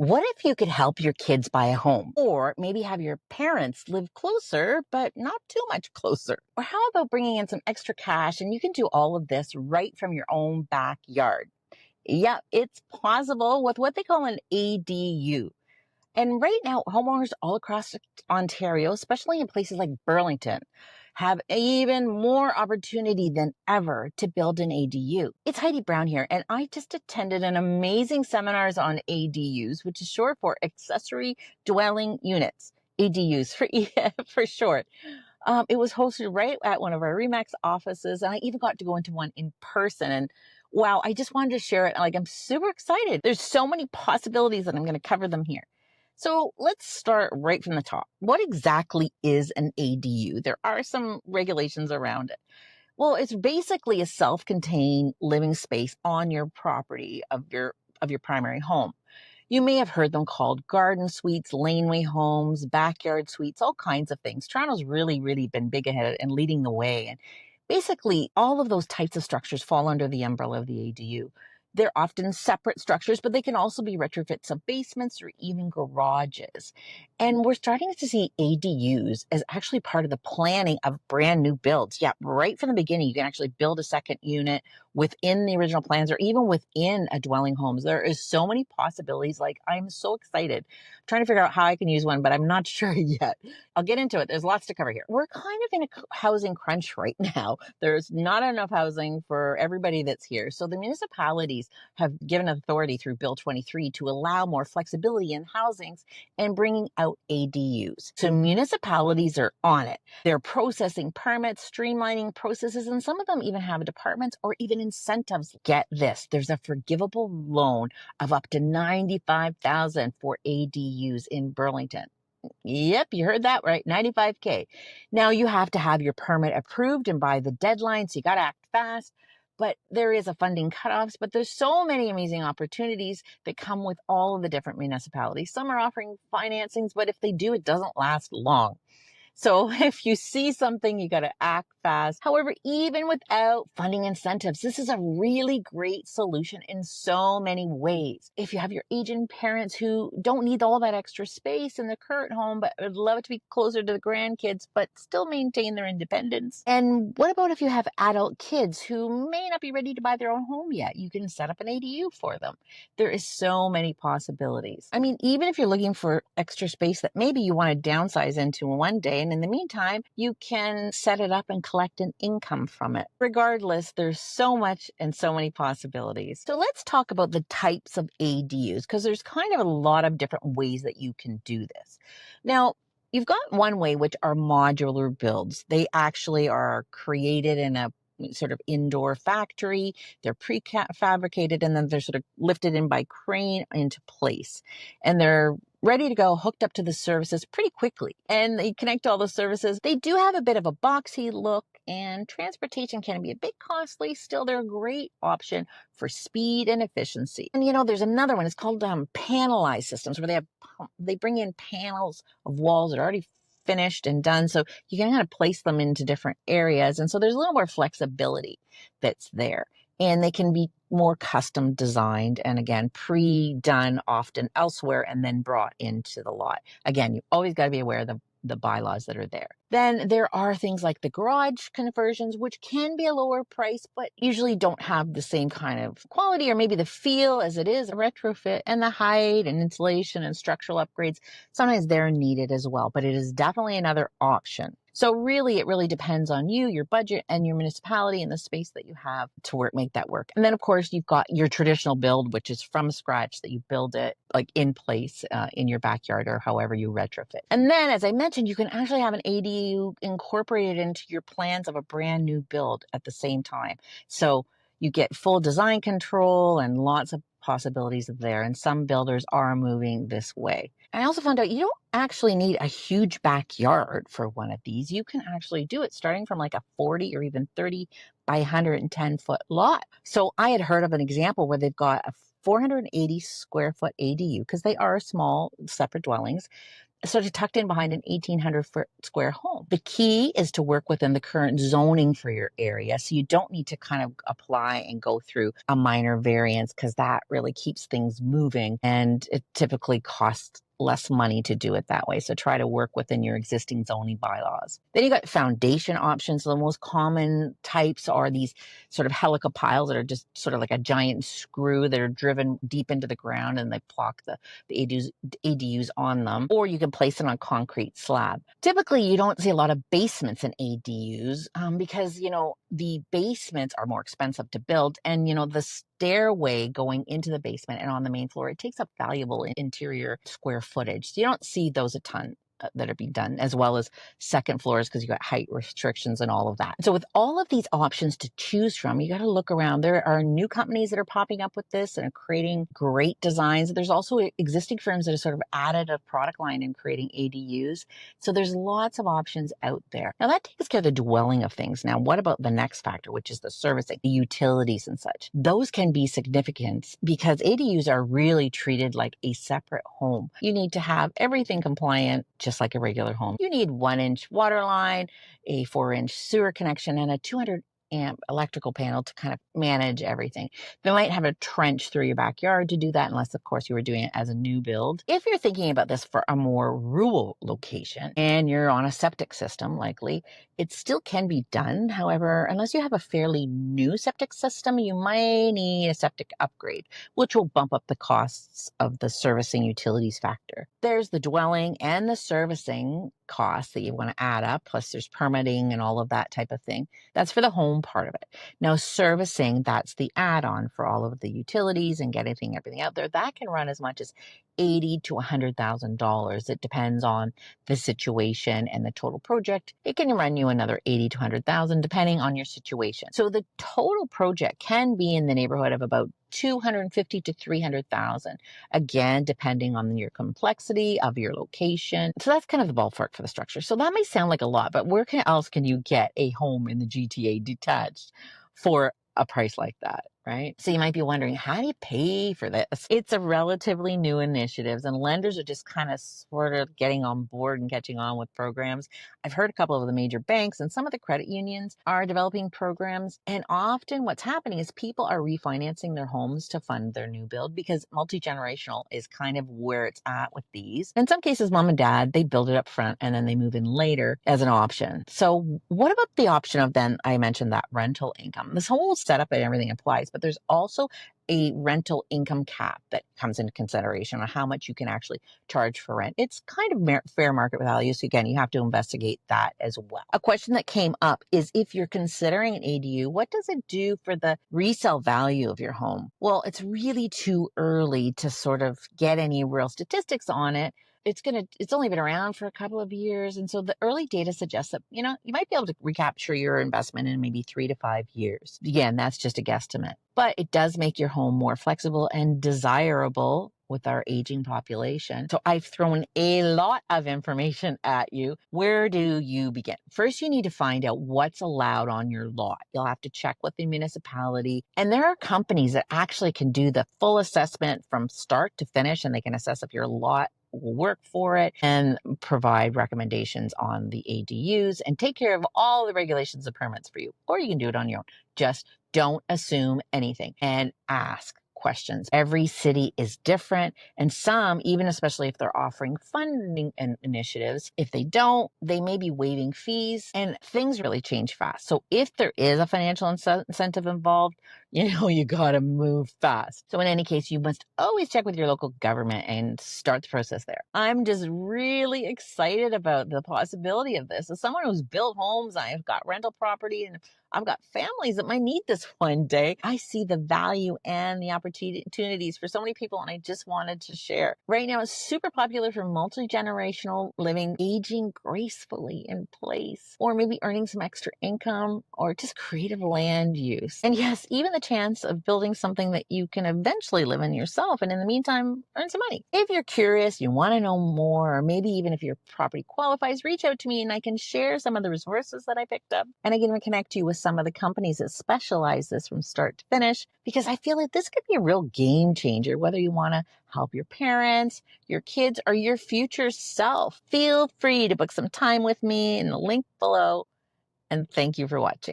What if you could help your kids buy a home? Or maybe have your parents live closer, but not too much closer? Or how about bringing in some extra cash and you can do all of this right from your own backyard? Yeah, it's possible with what they call an ADU. And right now, homeowners all across Ontario, especially in places like Burlington, have even more opportunity than ever to build an ADU. It's Heidi Brown here, and I just attended an amazing seminars on ADUs, which is short for accessory dwelling units. ADUs for for short. It was hosted right at one of our Remax offices, and I even got to go into one in person. And wow, I just wanted to share it. Like, I'm super excited. There's so many possibilities, and I'm going to cover them here. So let's start right from the top. What exactly is an ADU? There are some regulations around it. Well, it's basically a self-contained living space on your property of your primary home. You may have heard them called garden suites, laneway homes, backyard suites, all kinds of things. Toronto's really been big ahead and leading the way. And basically, all of those types of structures fall under the umbrella of the ADU. They're often separate structures, but they can also be retrofits of basements or even garages. And we're starting to see ADUs as actually part of the planning of brand new builds. Yeah, right from the beginning, you can actually build a second unit within the original plans or even within a dwelling homes. There is so many possibilities. Like, I'm so excited. I'm trying to figure out how I can use one, but I'm not sure yet. I'll get into it. There's lots to cover here. We're kind of in a housing crunch right now. There's not enough housing for everybody that's here. So the municipalities have given authority through Bill 23 to allow more flexibility in housings and bringing out ADUs. So municipalities are on it. They're processing permits, streamlining processes, and some of them even have departments or even incentives. Get this, there's a forgivable loan of up to $95,000 for ADUs in Burlington. Yep, you heard that right, 95K. Now you have to have your permit approved and by the deadline, so you got to act fast. But there is a funding cutoffs, but there's so many amazing opportunities that come with all of the different municipalities. Some are offering financings, but if they do, it doesn't last long. So if you see something, you got to act fast. However, even without funding incentives, this is a really great solution in so many ways. If you have your aging parents who don't need all that extra space in their current home, but would love it to be closer to the grandkids, but still maintain their independence. And what about if you have adult kids who may not be ready to buy their own home yet? You can set up an ADU for them. There is so many possibilities. I mean, even if you're looking for extra space that maybe you want to downsize into one day, and in the meantime, you can set it up and collect an income from it. Regardless, there's so much and so many possibilities. So let's talk about the types of ADUs, because there's kind of a lot of different ways that you can do this. Now, you've got one way, which are modular builds. They actually are created in a sort of indoor factory. They're prefabricated and then they're sort of lifted in by crane into place. And they're ready to go, hooked up to the services pretty quickly. And they connect all the services. They do have a bit of a boxy look and transportation can be a bit costly. Still, they're a great option for speed and efficiency. And there's another one. It's called panelized systems where they bring in panels of walls that are already finished and done. So you can kind of place them into different areas. And so there's a little more flexibility that's there. And they can be more custom designed and again, pre-done often elsewhere and then brought into the lot. Again, you always got to be aware of the bylaws that are there. Then there are things like the garage conversions, which can be a lower price, but usually don't have the same kind of quality or maybe the feel as it is a retrofit, and the height and insulation and structural upgrades. Sometimes they're needed as well, but it is definitely another option. So really, it really depends on you, your budget, and your municipality and the space that you have to make that work. And then, of course, you've got your traditional build, which is from scratch, that you build it like in place in your backyard or however you retrofit. And then, as I mentioned, you can actually have an ADU incorporated into your plans of a brand new build at the same time. So you get full design control and lots of possibilities there. And some builders are moving this way. I also found out you don't actually need a huge backyard for one of these. You can actually do it starting from like a 40 or even 30 by 110 foot lot. So I had heard of an example where they've got a 480 square foot ADU because they are small separate dwellings. sort of tucked in behind an 1,800 foot square home. The key is to work within the current zoning for your area. So you don't need to kind of apply and go through a minor variance because that really keeps things moving and it typically costs less money to do it that way. So try to work within your existing zoning bylaws. Then you got foundation options. The most common types are these sort of helica piles that are just sort of like a giant screw that are driven deep into the ground and they block the ADUs on them, or you can place it on concrete slab. Typically, you don't see a lot of basements in ADUs because, the basements are more expensive to build and, the stairway going into the basement and on the main floor, it takes up valuable interior square footage. So you don't see those a ton that are being done, as well as second floors because you got height restrictions and all of that. So with all of these options to choose from, you got to look around. There are new companies that are popping up with this and are creating great designs. There's also existing firms that have sort of added a product line in creating ADUs. So there's lots of options out there. Now that takes care of the dwelling of things. Now, what about the next factor, which is the servicing, the utilities and such? Those can be significant because ADUs are really treated like a separate home. You need to have everything compliant, just like a regular home. You need 1-inch water line, a 4-inch sewer connection, and a 200 amp electrical panel to kind of manage everything. They might have a trench through your backyard to do that, unless of course you were doing it as a new build. If you're thinking about this for a more rural location and you're on a septic system, likely, it still can be done. However, unless you have a fairly new septic system, you might need a septic upgrade, which will bump up the costs of the servicing utilities factor. There's the dwelling and the servicing costs that you want to add up, plus there's permitting and all of that type of thing. That's for the home part of it. Now, servicing, that's the add-on for all of the utilities and getting everything out there. That can run as much as $80,000 to $100,000. It depends on the situation and the total project. It can run you another $80,000 to $100,000 depending on your situation. So the total project can be in the neighborhood of about $250,000 to $300,000. Again, depending on your complexity of your location. So that's kind of the ballpark for the structure. So that may sound like a lot, but where else can you get a home in the GTA detached for a price like that, right? So you might be wondering, how do you pay for this? It's a relatively new initiative and lenders are just kind of sort of getting on board and catching on with programs. I've heard a couple of the major banks and some of the credit unions are developing programs. And often what's happening is people are refinancing their homes to fund their new build because multi-generational is kind of where it's at with these. In some cases, mom and dad, they build it up front and then they move in later as an option. So what about the option of then I mentioned that rental income? This whole setup and everything applies, but there's also a rental income cap that comes into consideration on how much you can actually charge for rent. It's kind of fair market value. So again, you have to investigate that as well. A question that came up is if you're considering an ADU, what does it do for the resale value of your home? Well, it's really too early to sort of get any real statistics on it. It's only been around for a couple of years. And so the early data suggests that, you might be able to recapture your investment in maybe 3 to 5 years. Again, that's just a guesstimate, but it does make your home more flexible and desirable with our aging population. So I've thrown a lot of information at you. Where do you begin? First, you need to find out what's allowed on your lot. You'll have to check with the municipality. And there are companies that actually can do the full assessment from start to finish, and they can assess if your lot will work for it and provide recommendations on the ADUs and take care of all the regulations and permits for you. Or you can do it on your own. Just don't assume anything and ask questions. Every city is different, and some, even especially if they're offering funding initiatives, if they don't, they may be waiving fees, and things really change fast. So if there is a financial incentive involved, you got to move fast. So in any case, you must always check with your local government and start the process there. I'm just really excited about the possibility of this. As someone who's built homes, I've got rental property, and I've got families that might need this one day. I see the value and the opportunities for so many people, and I just wanted to share. Right now, it's super popular for multi-generational living, aging gracefully in place, or maybe earning some extra income, or just creative land use. And yes, even the chance of building something that you can eventually live in yourself. And in the meantime, earn some money. If you're curious, you want to know more, or maybe even if your property qualifies, reach out to me and I can share some of the resources that I picked up. And I can connect you with some of the companies that specialize this from start to finish, because I feel like this could be a real game changer, whether you want to help your parents, your kids, or your future self. Feel free to book some time with me in the link below. And thank you for watching.